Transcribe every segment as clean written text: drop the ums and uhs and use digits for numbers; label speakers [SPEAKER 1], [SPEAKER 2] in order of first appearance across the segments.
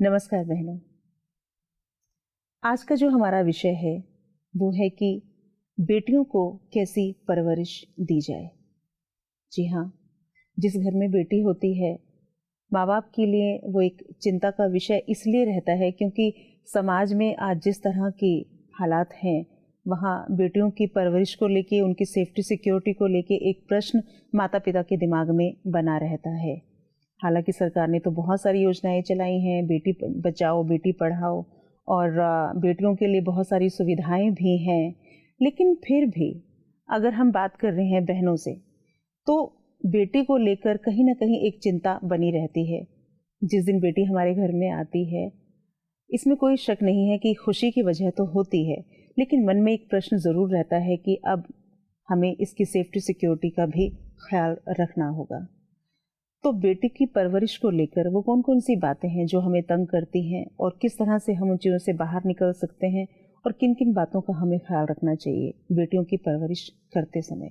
[SPEAKER 1] नमस्कार बहनों। आज का जो हमारा विषय है वो है कि बेटियों को कैसी परवरिश दी जाए। जी हाँ, जिस घर में बेटी होती है माँ बाप के लिए वो एक चिंता का विषय इसलिए रहता है क्योंकि समाज में आज जिस तरह की हालात हैं वहाँ बेटियों की परवरिश को लेके, उनकी सेफ्टी सिक्योरिटी को लेके एक प्रश्न माता पिता के दिमाग में बना रहता है। हालांकि सरकार ने तो बहुत सारी योजनाएं चलाई हैं, बेटी बचाओ बेटी पढ़ाओ, और बेटियों के लिए बहुत सारी सुविधाएं भी हैं। लेकिन फिर भी अगर हम बात कर रहे हैं बहनों से, तो बेटी को लेकर कहीं ना कहीं एक चिंता बनी रहती है। जिस दिन बेटी हमारे घर में आती है, इसमें कोई शक नहीं है कि खुशी की वजह तो होती है, लेकिन मन में एक प्रश्न ज़रूर रहता है कि अब हमें इसकी सेफ्टी सिक्योरिटी का भी ख्याल रखना होगा। तो बेटी की परवरिश को लेकर वो कौन कौन सी बातें हैं जो हमें तंग करती हैं और किस तरह से हम उन चीज़ों से बाहर निकल सकते हैं, और किन किन बातों का हमें ख्याल रखना चाहिए बेटियों की परवरिश करते समय।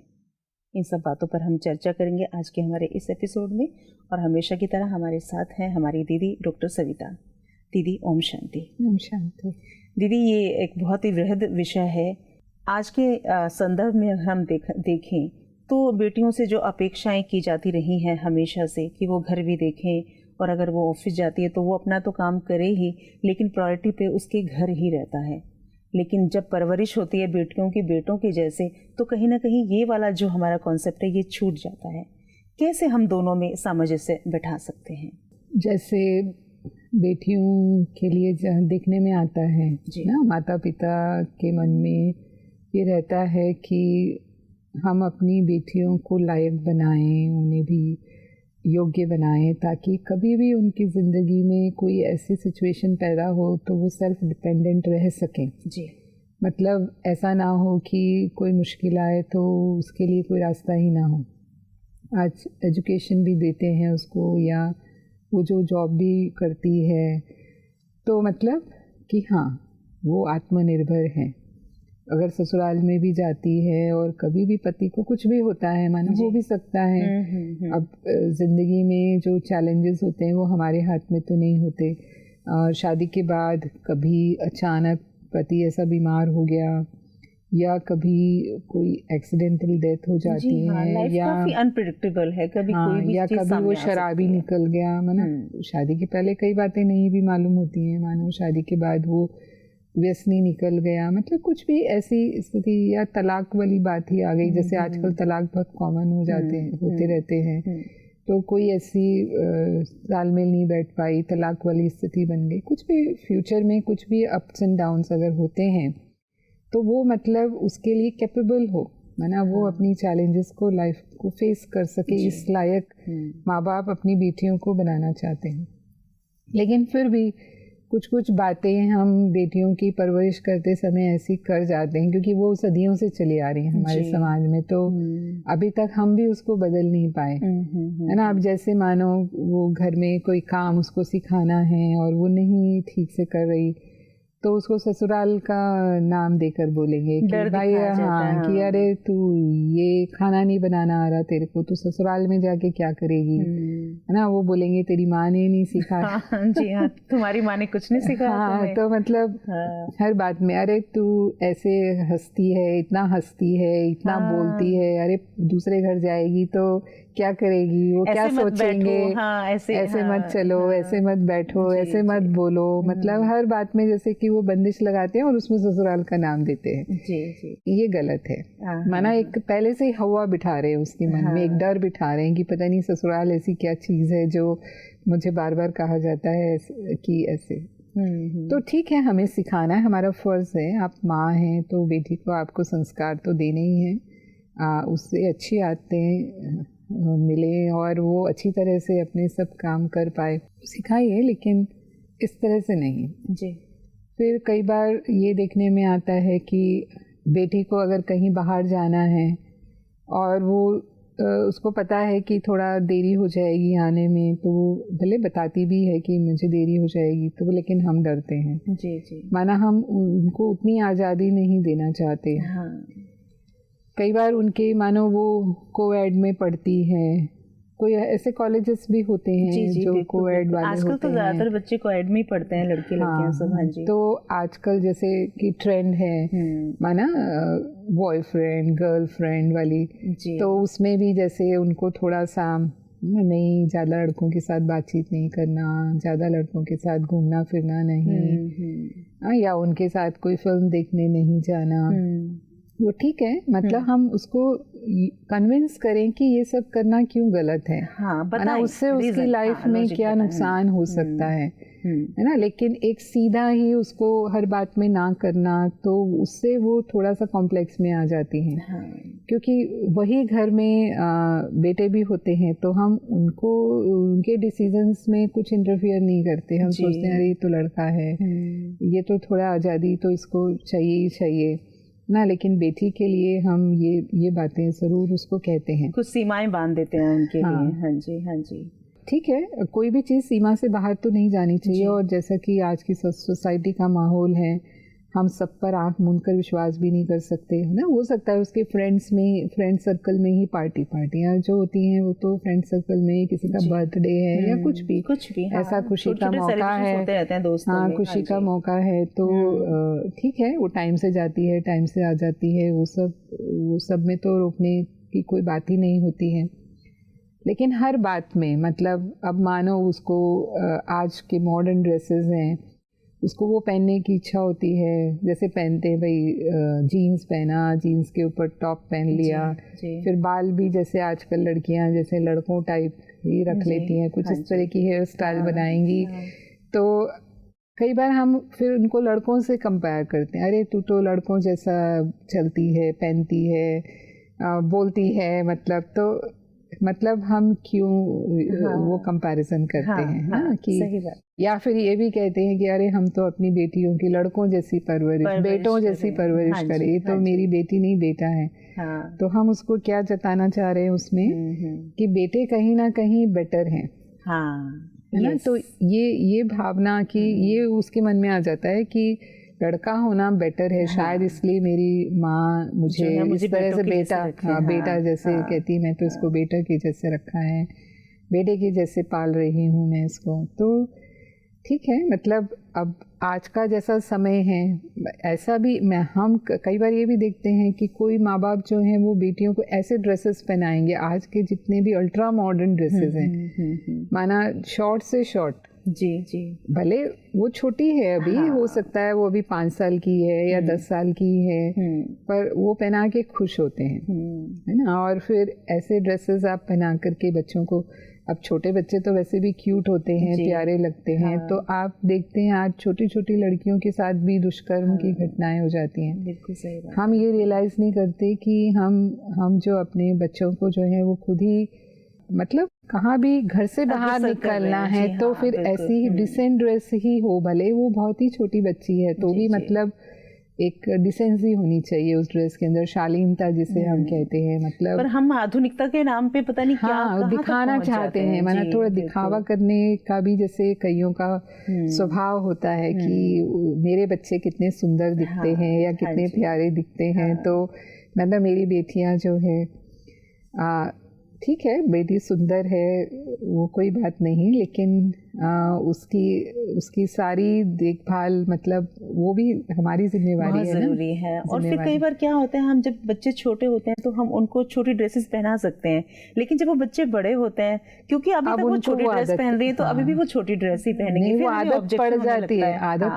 [SPEAKER 1] इन सब बातों पर हम चर्चा करेंगे आज के हमारे इस एपिसोड में। और हमेशा की तरह हमारे साथ हैं हमारी दीदी डॉक्टर सविता। दीदी ओम शांति।
[SPEAKER 2] ओम शांति।
[SPEAKER 1] दीदी, ये एक बहुत ही वृहद विषय है। आज के संदर्भ में हम देखें तो बेटियों से जो अपेक्षाएं की जाती रही हैं हमेशा से कि वो घर भी देखें, और अगर वो ऑफिस जाती है तो वो अपना तो काम करे ही, लेकिन प्रायोरिटी पे उसके घर ही रहता है। लेकिन जब परवरिश होती है बेटियों की बेटों के जैसे, तो कहीं ना कहीं ये वाला जो हमारा कॉन्सेप्ट है ये छूट जाता है। कैसे हम दोनों में सामंजस्य बैठा सकते हैं?
[SPEAKER 2] जैसे बेटियों के लिए जहाँ देखने में आता है ना, माता पिता के मन में ये रहता है कि हम अपनी बेटियों को लायक बनाएं, उन्हें भी योग्य बनाएं, ताकि कभी भी उनकी ज़िंदगी में कोई ऐसी सिचुएशन पैदा हो तो वो सेल्फ डिपेंडेंट रह सकें।
[SPEAKER 1] जी,
[SPEAKER 2] मतलब ऐसा ना हो कि कोई मुश्किल आए तो उसके लिए कोई रास्ता ही ना हो। आज एजुकेशन भी देते हैं उसको, या वो जो जॉब भी करती है, तो मतलब कि हाँ वो आत्मनिर्भर है। अगर ससुराल में भी जाती है और कभी भी पति को कुछ भी होता है, मानो हो भी सकता है। अब ज़िंदगी में जो चैलेंजेस होते हैं वो हमारे हाथ में तो नहीं होते। शादी के बाद कभी अचानक पति ऐसा बीमार हो गया, या कभी कोई एक्सीडेंटल डेथ हो जाती है,
[SPEAKER 1] या काफी अनप्रेडिक्टेबल है, कभी कोई भी
[SPEAKER 2] या कभी वो शराबी निकल गया। मानो शादी के पहले कई बातें नहीं भी मालूम होती हैं, मानो शादी के बाद वो व्यसनी निकल गया, मतलब कुछ भी ऐसी स्थिति, या तलाक वाली बात ही आ गई। जैसे आजकल तलाक बहुत कॉमन हो जाते हैं, होते रहते हैं। तो कोई ऐसी तालमेल नहीं बैठ पाई, तलाक वाली स्थिति बन गई। कुछ भी फ्यूचर में कुछ भी अप्स एंड डाउन्स अगर होते हैं तो वो मतलब उसके लिए कैपेबल हो, माना वो अपनी चैलेंजेस को, लाइफ को फेस कर सके, इस लायक माँ बाप अपनी बेटियों को बनाना चाहते हैं। लेकिन फिर भी कुछ कुछ बातें हम बेटियों की परवरिश करते समय ऐसी कर जाते हैं, क्योंकि वो सदियों से चली आ रही है हमारे समाज में, तो अभी तक हम भी उसको बदल नहीं पाए, है ना। अब जैसे मानो वो घर में कोई काम उसको सिखाना है और वो नहीं ठीक से कर रही, तो उसको ससुराल का नाम देकर बोलेंगे कि भाई हाँ कि अरे तू ये खाना नहीं बनाना आ रहा तेरे को, तो ससुराल में जाके क्या करेगी, है ना। वो बोलेंगे तेरी माँ ने नहीं सिखाया।
[SPEAKER 1] जी हाँ, तुम्हारी माँ ने कुछ नहीं सिखाया।
[SPEAKER 2] हाँ, तो मतलब हर बात में अरे तू ऐसे हंसती है, इतना हंसती है, इतना बोलती है, अरे दूसरे घर जाएगी तो क्या करेगी, वो क्या सोचेंगे, ऐसे मत चलो, ऐसे मत बैठो, ऐसे मत बोलो। मतलब हर बात में जैसे कि वो बंदिश लगाते हैं और उसमें ससुराल का नाम देते हैं। ये गलत है। माना एक पहले से ही हवा बिठा रहे हैं उसके मन में, एक डर बिठा रहे हैं कि पता नहीं ससुराल ऐसी क्या चीज़ है जो मुझे बार बार कहा जाता है कि ऐसे। तो ठीक है, हमें सिखाना है, हमारा फर्ज है। आप माँ हैं तो बेटी को आपको संस्कार तो देने ही हैं, उससे अच्छी आदतें मिले और वो अच्छी तरह से अपने सब काम कर पाए, सिखाइए, लेकिन इस तरह से नहीं।
[SPEAKER 1] जी।
[SPEAKER 2] फिर कई बार ये देखने में आता है कि बेटी को अगर कहीं बाहर जाना है और वो उसको पता है कि थोड़ा देरी हो जाएगी आने में, तो वो भले बताती भी है कि मुझे देरी हो जाएगी, तो लेकिन हम डरते हैं।
[SPEAKER 1] जी।
[SPEAKER 2] माना हम उनको उतनी आज़ादी नहीं देना चाहते। कई बार उनके मानो वो कोएड में पढ़ती है कोई ऐसे कॉलेजेस भी होते हैं जो कोएड वाले
[SPEAKER 1] आजकल
[SPEAKER 2] होते
[SPEAKER 1] तो ज्यादातर बच्चे कोएड में ही पढ़ते हैं, लड़के लड़कियां सब। हाँ जी।
[SPEAKER 2] तो आजकल जैसे कि ट्रेंड है माना बॉयफ्रेंड गर्लफ्रेंड वाली, तो उसमें भी जैसे उनको थोड़ा सा नहीं, ज़्यादा लड़कों के साथ बातचीत नहीं करना, ज़्यादा लड़कों के साथ घूमना फिरना नहीं, या उनके साथ कोई फिल्म देखने नहीं जाना, वो ठीक है। मतलब हम उसको कन्विंस करें कि ये सब करना क्यों गलत है, ना उससे उसकी लाइफ में क्या नुकसान हो सकता है ना। लेकिन एक सीधा ही उसको हर बात में ना करना, तो उससे वो थोड़ा सा कॉम्प्लेक्स में आ जाती हैं। क्योंकि वही घर में बेटे भी होते हैं, तो हम उनको उनके डिसीजंस में कुछ इंटरफियर नहीं करते। हम सोचते हैं अरे ये तो लड़का है, ये तो थोड़ा आज़ादी तो इसको चाहिए ही चाहिए ना। लेकिन बेटी के लिए हम ये बातें ज़रूर उसको कहते हैं, कुछ
[SPEAKER 1] सीमाएं बांध देते हैं उनके लिए। हाँ जी, हाँ जी।
[SPEAKER 2] ठीक है, कोई भी चीज़ सीमा से बाहर तो नहीं जानी चाहिए। और जैसा कि आज की सोसाइटी का माहौल है, हम सब पर आंख मूंद कर विश्वास भी नहीं कर सकते, है ना। हो सकता है उसके फ्रेंड सर्कल में ही पार्टियाँ जो होती हैं, वो तो फ्रेंड सर्कल में किसी का बर्थडे है या कुछ भी ऐसा खुशी का मौका है, हाँ खुशी का मौका है, तो ठीक है, वो टाइम से जाती है, टाइम से आ जाती है, वो सब में तो रोकने की कोई बात ही नहीं होती है। लेकिन हर बात में मतलब अब मानो उसको आज के मॉडर्न ड्रेसेस हैं, उसको वो पहनने की इच्छा होती है, जैसे पहनते हैं भाई जीन्स पहना, जीन्स के ऊपर टॉप पहन लिया, फिर बाल भी जैसे आजकल लड़कियां जैसे लड़कों टाइप ही रख लेती हैं, कुछ इस तरह की हेयर स्टाइल बनाएंगी। तो कई बार हम फिर उनको लड़कों से कंपेयर करते हैं, अरे तू तो लड़कों जैसा चलती है, पहनती है, बोलती है, मतलब हम क्यों वो कंपैरिजन करते हैं ना कि सही बात। या फिर ये भी कहते हैं कि अरे हम तो अपनी बेटियों की लड़कों जैसी परवरिश बेटों जैसी परवरिश करें, ये तो मेरी बेटी नहीं बेटा है। तो हम उसको क्या जताना चाह रहे हैं उसमें कि बेटे कहीं ना कहीं बेटर हैं, है ना। तो ये भावना कि ये उसके मन में आ जाता है कि लड़का होना बेटर है, शायद इसलिए मेरी माँ मुझे इस तरह से बेटा जैसे कहती है, मैं तो इसको बेटा के जैसे रखा है, बेटे के जैसे पाल रही हूँ मैं इसको। तो ठीक है, मतलब अब आज का जैसा समय है ऐसा भी हम कई बार ये भी देखते हैं कि कोई माँ बाप जो हैं वो बेटियों को ऐसे ड्रेसेस पहनाएंगे, आज के जितने भी अल्ट्रा मॉडर्न ड्रेसेस हैं, माना शॉर्ट से शॉर्ट, जी भले वो छोटी है अभी, हो सकता है वो अभी 5 साल की है या 10 साल की है, पर वो पहना के खुश होते हैं, है ना। और फिर ऐसे ड्रेसेस आप पहना करके बच्चों को, अब छोटे बच्चे तो वैसे भी क्यूट होते हैं, प्यारे लगते हैं, तो आप देखते हैं आज छोटी छोटी लड़कियों के साथ भी दुष्कर्म की घटनाएं हो जाती हैं।
[SPEAKER 1] बिल्कुल सही बात। हम
[SPEAKER 2] ये रियलाइज नहीं करते कि हम जो अपने बच्चों को जो है वो खुद ही मतलब कहाँ भी घर से बाहर निकलना है तो फिर ऐसी डिसेंट ड्रेस ही हो, भले वो बहुत ही छोटी बच्ची है तो भी मतलब एक डिसेंसी होनी चाहिए उस ड्रेस के अंदर, शालीनता जिसे हम कहते हैं। मतलब
[SPEAKER 1] पर हम आधुनिकता के नाम पे पता नहीं क्या
[SPEAKER 2] दिखाना चाहते हैं, मतलब थोड़ा दिखावा करने का भी जैसे कईयों का स्वभाव होता है कि मेरे बच्चे कितने सुंदर दिखते हैं या कितने प्यारे दिखते हैं। तो मतलब मेरी बेटियां जो है ठीक है, बेटी सुंदर है वो कोई बात नहीं, लेकिन उसकी सारी देखभाल मतलब वो भी हमारी जिम्मेवारी है,
[SPEAKER 1] जरूरी है। और फिर कई बार क्या होता है, हम जब बच्चे छोटे होते हैं तो हम उनको छोटी ड्रेसेस पहना सकते हैं, लेकिन जब वो बच्चे बड़े होते हैं, क्योंकि अभी तक वो छोटी ड्रेस पहन रही है तो अभी भी वो छोटी ड्रेस ही पहनेंगे,
[SPEAKER 2] वो आदत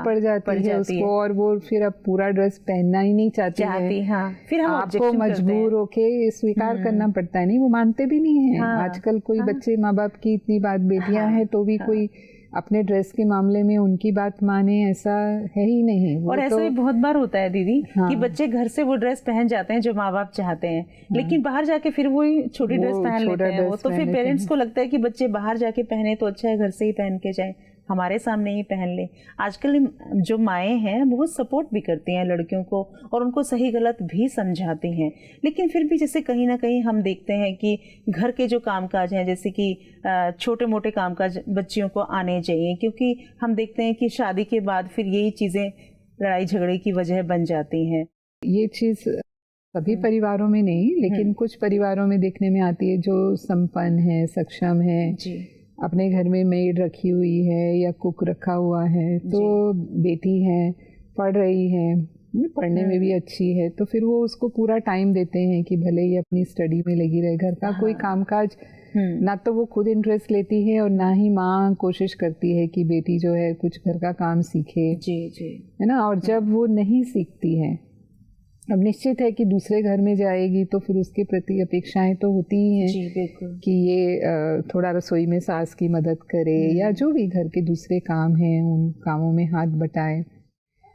[SPEAKER 2] पड़ जाती है उसको, और वो फिर अब पूरा ड्रेस पहनना ही नहीं चाहती है।
[SPEAKER 1] फिर हम
[SPEAKER 2] आपको मजबूर होके स्वीकार करना पड़ता है। नहीं, वो मानते भी नहीं है। आजकल कोई बच्चे माँ बाप की इतनी बात, बेटियां हैं तो भी कोई अपने ड्रेस के मामले में उनकी बात माने ऐसा है ही नहीं।
[SPEAKER 1] और ऐसा भी बहुत बार होता है दीदी कि बच्चे घर से वो ड्रेस पहन जाते हैं जो माँ बाप चाहते हैं, लेकिन बाहर जाके फिर वही छोटी ड्रेस पहन लेते हैं वो, तो फिर पेरेंट्स को लगता है कि बच्चे बाहर जाके पहने तो अच्छा है, घर से ही पहन के जाए, हमारे सामने ही पहन ले। आजकल जो माएँ हैं बहुत सपोर्ट भी करती हैं लड़कियों को और उनको सही गलत भी समझाती हैं, लेकिन फिर भी जैसे कहीं ना कहीं हम देखते हैं कि घर के जो कामकाज हैं, जैसे कि छोटे मोटे कामकाज बच्चियों को आने चाहिए, क्योंकि हम देखते हैं कि शादी के बाद फिर यही चीज़ें लड़ाई झगड़े की वजह बन जाती हैं।
[SPEAKER 2] ये चीज़ सभी परिवारों में नहीं, लेकिन कुछ परिवारों में देखने में आती है जो संपन्न है, सक्षम है,
[SPEAKER 1] जी,
[SPEAKER 2] अपने घर में मेड रखी हुई है या कुक रखा हुआ है, तो बेटी है, पढ़ रही है, पढ़ने में भी अच्छी है, तो फिर वो उसको पूरा टाइम देते हैं कि भले ही अपनी स्टडी में लगी रहे, घर का कोई कामकाज ना तो वो खुद इंटरेस्ट लेती है और ना ही माँ कोशिश करती है कि बेटी जो है कुछ घर का काम सीखे।
[SPEAKER 1] जी जी, है
[SPEAKER 2] ना। और जब वो नहीं सीखती है, अब निश्चित है कि दूसरे घर में जाएगी तो फिर उसके प्रति अपेक्षाएं तो होती ही हैं।
[SPEAKER 1] जी बिल्कुल,
[SPEAKER 2] कि ये थोड़ा रसोई में सास की मदद करे या जो भी घर के दूसरे काम हैं उन कामों में हाथ बटाए।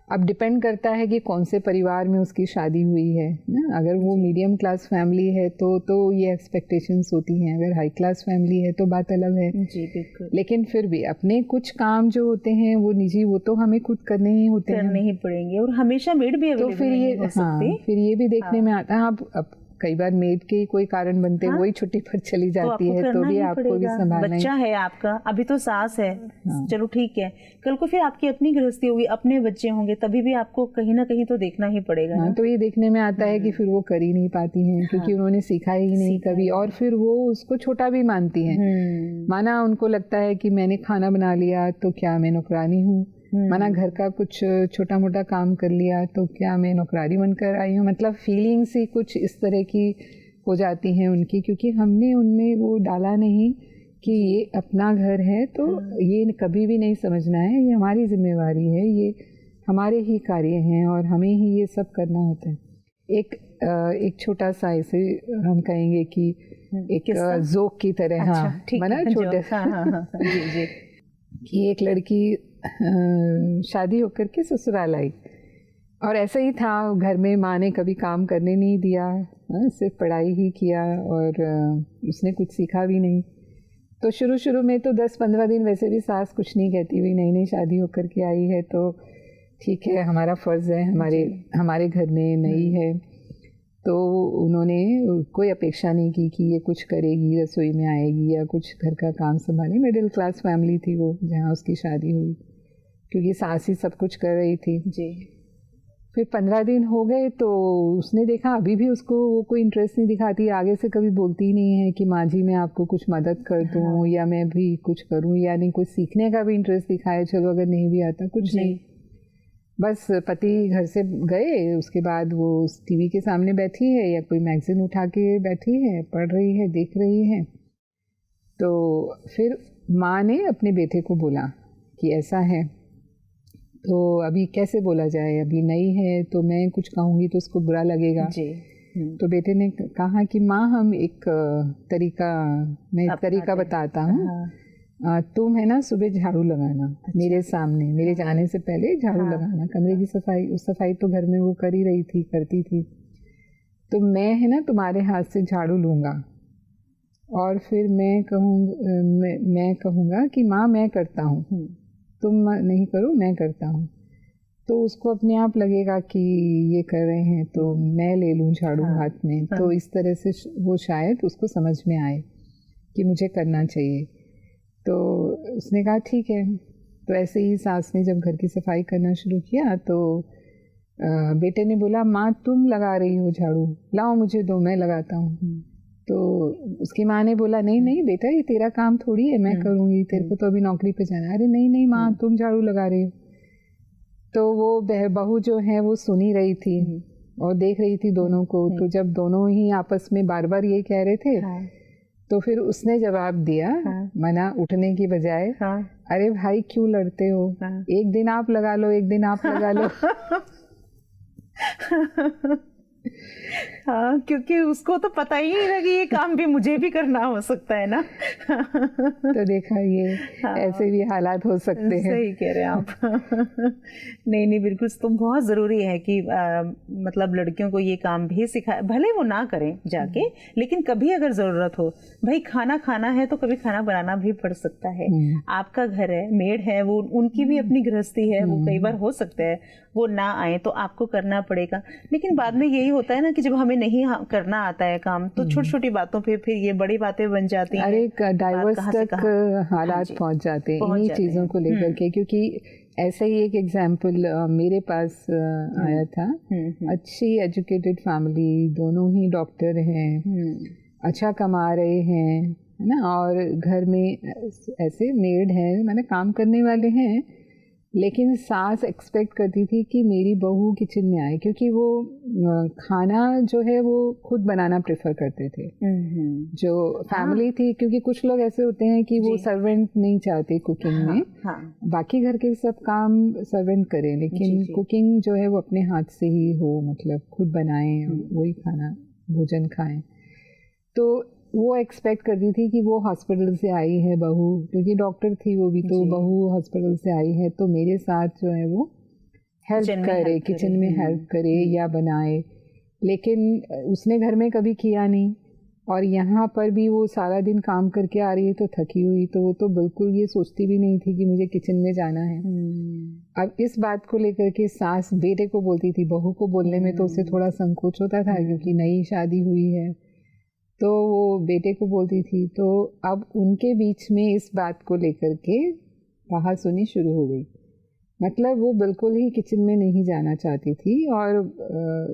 [SPEAKER 2] अब डिपेंड करता है कि कौन से परिवार में उसकी शादी हुई है ना। अगर वो मीडियम क्लास फैमिली है तो ये एक्सपेक्टेशंस होती हैं। अगर हाई क्लास फैमिली है तो बात अलग है।
[SPEAKER 1] जी बिल्कुल,
[SPEAKER 2] लेकिन फिर भी अपने कुछ काम जो होते हैं वो निजी, वो तो हमें खुद करने ही होते हैं,
[SPEAKER 1] करने ही पड़ेंगे। और हमेशा मेड भी
[SPEAKER 2] तो फिर ये
[SPEAKER 1] हो सकती।
[SPEAKER 2] फिर ये भी देखने में आता है। अब कई बार मेड के कोई कारण बनते हैं, वही छुट्टी पर चली जाती है तो भी आपको भी संभालना,
[SPEAKER 1] बच्चा है आपका, अभी तो सास है, चलो ठीक है, कल को फिर आपकी अपनी गृहस्थी होगी, अपने बच्चे होंगे, तभी भी आपको कहीं ना कहीं तो देखना ही पड़ेगा।
[SPEAKER 2] तो ये देखने में आता है कि फिर वो कर ही नहीं पाती हैं क्योंकि उन्होंने सीखा ही नहीं कभी, और फिर वो उसको छोटा भी मानती हैं। माना उनको लगता है कि मैंने खाना बना लिया तो क्या मैं नौकरानी हूँ, माना घर का कुछ छोटा मोटा काम कर लिया तो क्या मैं नौकरानी बनकर आई हूँ। मतलब फीलिंग्स ही कुछ इस तरह की हो जाती हैं उनकी, क्योंकि हमने उनमें वो डाला नहीं कि ये अपना घर है तो ये कभी भी नहीं समझना है, ये हमारी जिम्मेवारी है, ये हमारे ही कार्य हैं और हमें ही ये सब करना होता है। एक छोटा सा ऐसे हम कहेंगे कि एक जोक की तरह, हाँ माना छोटे,
[SPEAKER 1] जी जी,
[SPEAKER 2] कि एक लड़की शादी होकर के ससुराल आई और ऐसा ही था, घर में माँ ने कभी काम करने नहीं दिया, सिर्फ पढ़ाई ही किया और उसने कुछ सीखा भी नहीं। तो शुरू में तो 10-15 दिन वैसे भी सास कुछ नहीं कहती, हुई नई नई शादी होकर के आई है तो ठीक है, हमारा फ़र्ज़ है, हमारे घर में नई है, तो उन्होंने कोई अपेक्षा नहीं की कि ये कुछ करेगी, रसोई में आएगी या कुछ घर का काम संभाले। मिडिल क्लास फैमिली थी वो जहाँ उसकी शादी हुई, क्योंकि सास ही सब कुछ कर रही थी जी। फिर 15 दिन हो गए तो उसने देखा अभी भी उसको वो कोई इंटरेस्ट नहीं दिखाती, आगे से कभी बोलती नहीं है कि माँ जी मैं आपको कुछ मदद कर दूँ या मैं भी कुछ करूँ, या नहीं कुछ सीखने का भी इंटरेस्ट दिखाए, चलो अगर नहीं भी आता कुछ नहीं। बस पति घर से गए, उसके बाद वो टीवी के सामने बैठी है या कोई मैगजीन उठा के बैठी है, पढ़ रही है, देख रही है। तो फिर माँ ने अपने बेटे को बोला कि ऐसा है तो अभी कैसे बोला जाए, अभी नई है तो मैं कुछ कहूँगी तो उसको बुरा लगेगा जी। तो बेटे ने कहा कि माँ हम एक तरीका बताता हूँ, तुम है ना सुबह झाड़ू लगाना, मेरे सामने, मेरे जाने से पहले झाड़ू लगाना, कमरे की सफाई तो घर में वो कर ही रही थी, करती थी, तो मैं है ना तुम्हारे हाथ से झाड़ू लूँगा और फिर मैं कहूँगा कि माँ मैं करता हूँ, तुम नहीं करो मैं करता हूँ। तो उसको अपने आप लगेगा कि ये कर रहे हैं तो मैं ले लूँ झाड़ू हाथ में। तो इस तरह से वो शायद उसको समझ में आए कि मुझे करना चाहिए। तो उसने कहा ठीक है। तो ऐसे ही सास ने जब घर की सफाई करना शुरू किया तो बेटे ने बोला माँ तुम लगा रही हो झाड़ू, लाओ मुझे दो, मैं लगाता हूँ। तो उसकी माँ ने बोला नहीं बेटा ये तेरा काम थोड़ी है, मैं करूँगी, तेरे को तो अभी नौकरी पे जाना है। अरे नहीं माँ तुम झाड़ू लगा रही हो। तो वो बहू जो है वो सुनी रही थी और देख रही थी दोनों को। तो जब दोनों ही आपस में बार बार ये कह रहे थे तो फिर उसने जवाब दिया, मना उठने की बजाय, अरे भाई क्यों लड़ते हो, एक दिन आप लगा लो, एक दिन आप लगा लो।
[SPEAKER 1] हाँ, क्योंकि उसको तो पता ही नहीं था कि ये काम भी मुझे भी करना हो सकता है ना।
[SPEAKER 2] तो देखा ये ऐसे भी हालात हो सकते हैं।
[SPEAKER 1] सही कह रहे हैं आप। नहीं बिल्कुल, तो बहुत ज़रूरी है कि मतलब लड़कियों को ये काम भी सिखाए, भले वो ना करें जाके, लेकिन कभी अगर ज़रूरत हो, भाई खाना है तो कभी खाना बनाना भी पड़ सकता है। आपका घर है, मेड है, वो उनकी भी अपनी गृहस्थी है, वो कई बार हो सकता है वो ना आए तो आपको करना पड़ेगा। लेकिन बाद में यही होता है ना कि जब हमें नहीं करना आता है काम, तो छोटी छोटी बातों पे फिर ये बड़ी बातें बन जाती हैं।
[SPEAKER 2] अरे डाइवर्स तक हालात पहुंच जाते हैं इन्हीं चीज़ों को लेकर के, क्योंकि ऐसा ही एक एग्जाम्पल मेरे पास आया था। अच्छी एजुकेटेड फैमिली, दोनों ही डॉक्टर हैं, अच्छा कमा रहे हैं, है ना, और घर में ऐसे मेड हैं, मैंने काम करने वाले हैं, लेकिन सास एक्सपेक्ट करती थी कि मेरी बहू किचन में आए, क्योंकि वो खाना जो है वो खुद बनाना प्रेफर करते थे जो फैमिली थी। क्योंकि कुछ लोग ऐसे होते हैं कि वो सर्वेंट नहीं चाहते कुकिंग में, बाकी घर के सब काम सर्वेंट करें, लेकिन कुकिंग जो है वो अपने हाथ से ही हो, मतलब खुद बनाएं, वही खाना भोजन खाएं। तो वो एक्सपेक्ट करती थी कि वो हॉस्पिटल से आई है बहू, क्योंकि डॉक्टर थी वो भी, तो बहू हॉस्पिटल से आई है तो मेरे साथ जो है वो हेल्प करे, किचन में हेल्प करे या बनाए। लेकिन उसने घर में कभी किया नहीं, और यहाँ पर भी वो सारा दिन काम करके आ रही है तो थकी हुई, तो वो तो बिल्कुल ये सोचती भी नहीं थी कि मुझे किचन में जाना है। अब इस बात को लेकर के सास बेटे को बोलती थी, बहू को बोलने में तो उसे थोड़ा संकोच होता था, क्योंकि नई शादी हुई है, तो वो बेटे को बोलती थी। तो अब उनके बीच में इस बात को लेकर के कहा सुनी शुरू हो गई। मतलब वो बिल्कुल ही किचन में नहीं जाना चाहती थी, और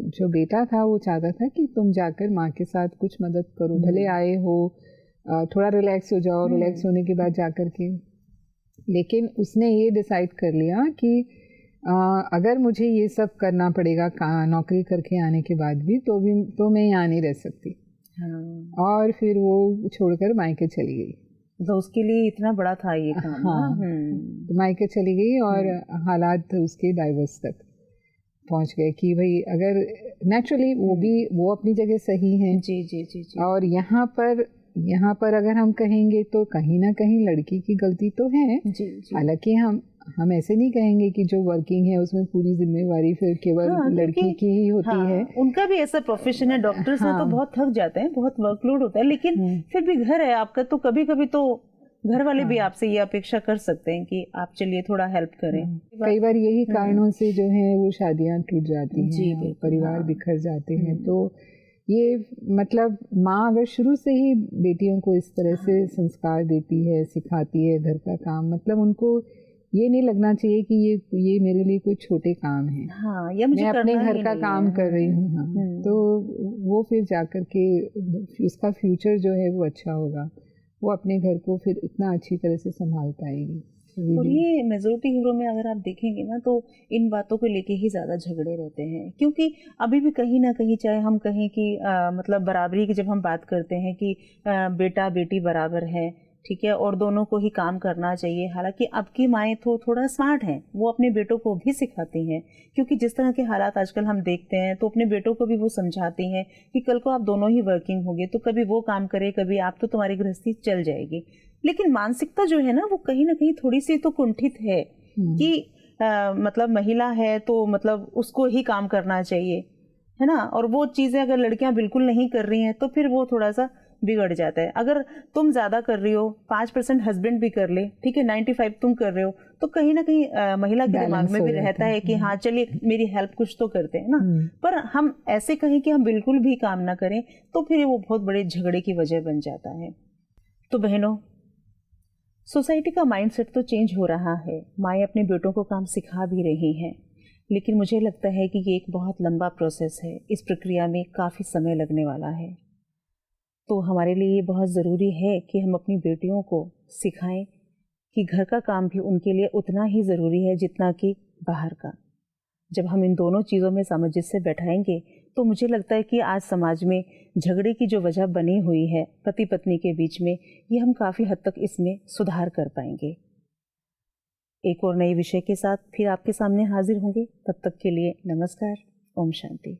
[SPEAKER 2] जो बेटा था वो चाहता था कि तुम जाकर माँ के साथ कुछ मदद करो, भले आए हो, थोड़ा रिलैक्स हो जाओ, रिलैक्स होने के बाद जाकर के। लेकिन उसने ये डिसाइड कर लिया कि अगर मुझे ये सब करना पड़ेगा नौकरी करके आने के बाद भी, तो मैं यहाँ नहीं रह सकती। और फिर वो छोड़कर मायके चली गई।
[SPEAKER 1] तो उसके लिए इतना बड़ा था ये काम।
[SPEAKER 2] तो मायके चली गई, और हालात उसके डाइवर्स तक पहुंच गए कि भाई अगर नेचुरली वो अपनी जगह सही हैं।
[SPEAKER 1] जी।
[SPEAKER 2] और यहाँ पर अगर हम कहेंगे तो कहीं ना कहीं लड़की की गलती तो है। हालांकि हम ऐसे नहीं कहेंगे कि जो वर्किंग है उसमें पूरी जिम्मेवारी फिर केवल लड़की की ही होती है।
[SPEAKER 1] उनका भी ऐसा प्रोफेशन है, डॉक्टर्स हैं तो बहुत थक जाते हैं, बहुत वर्कलोड होता है, लेकिन फिर भी घर है आपका, तो कभी कभी तो घर वाले भी आपसे ये अपेक्षा कर सकते हैं कि आप चलिए थोड़ा हेल्प करें।
[SPEAKER 2] कई बार यही कारणों से जो है वो शादियां टूट जाती हैं, परिवार बिखर जाते हैं। तो ये मतलब माँ अगर शुरू से ही बेटियों को इस तरह से संस्कार देती है, सिखाती है घर का काम, मतलब उनको ये नहीं लगना चाहिए कि ये मेरे लिए कोई छोटे काम है,
[SPEAKER 1] या मुझे
[SPEAKER 2] मैं अपने घर का काम कर रही हूँ। तो वो फिर जाकर के उसका फ्यूचर जो है वो अच्छा होगा, वो अपने घर को फिर इतना अच्छी तरह से संभाल पाएगी।
[SPEAKER 1] और ये मेजोरिटी घरों में अगर आप देखेंगे ना, तो इन बातों को लेके ही ज़्यादा झगड़े रहते हैं, क्योंकि अभी भी कहीं ना कहीं, चाहे हम कहें कि मतलब बराबरी की जब हम बात करते हैं कि बेटा बेटी बराबर है, ठीक है, और दोनों को ही काम करना चाहिए। हालांकि अब की माएँ तो थोड़ा स्मार्ट हैं, वो अपने बेटों को भी सिखाती हैं, क्योंकि जिस तरह के हालात आजकल हम देखते हैं, तो अपने बेटों को भी वो समझाती हैं कि कल को आप दोनों ही वर्किंग होंगे, तो कभी वो काम करे, कभी आप, तो तुम्हारी गृहस्थी चल जाएगी। लेकिन मानसिकता जो है ना, वो कहीं ना कहीं थोड़ी सी तो कुंठित है कि मतलब महिला है तो मतलब उसको ही काम करना चाहिए, है ना। और वो चीज़ें अगर लड़कियां बिल्कुल नहीं कर रही हैं तो फिर वो थोड़ा सा बिगड़ जाता है। अगर तुम ज़्यादा कर रही हो, 5% हस्बैंड भी कर ले, ठीक है, 95 तुम कर रहे हो, तो कहीं ना कहीं महिला के दिमाग में भी रहता है कि हाँ चलिए मेरी हेल्प कुछ तो करते हैं ना। पर हम ऐसे कहें कि हम बिल्कुल भी काम ना करें, तो फिर वो बहुत बड़े झगड़े की वजह बन जाता है। तो बहनों, सोसाइटी का माइंडसेट तो चेंज हो रहा है, माएँ अपने बेटों को काम सिखा भी रही हैं, लेकिन मुझे लगता है कि ये एक बहुत लंबा प्रोसेस है, इस प्रक्रिया में काफ़ी समय लगने वाला है। तो हमारे लिए ये बहुत ज़रूरी है कि हम अपनी बेटियों को सिखाएं कि घर का काम भी उनके लिए उतना ही ज़रूरी है जितना कि बाहर का। जब हम इन दोनों चीज़ों में सामंजस्य बैठाएंगे, तो मुझे लगता है कि आज समाज में झगड़े की जो वजह बनी हुई है पति पत्नी के बीच में, ये हम काफ़ी हद तक इसमें सुधार कर पाएंगे। एक और नए विषय के साथ फिर आपके सामने हाजिर होंगे। तब तक के लिए नमस्कार, ओम शांति।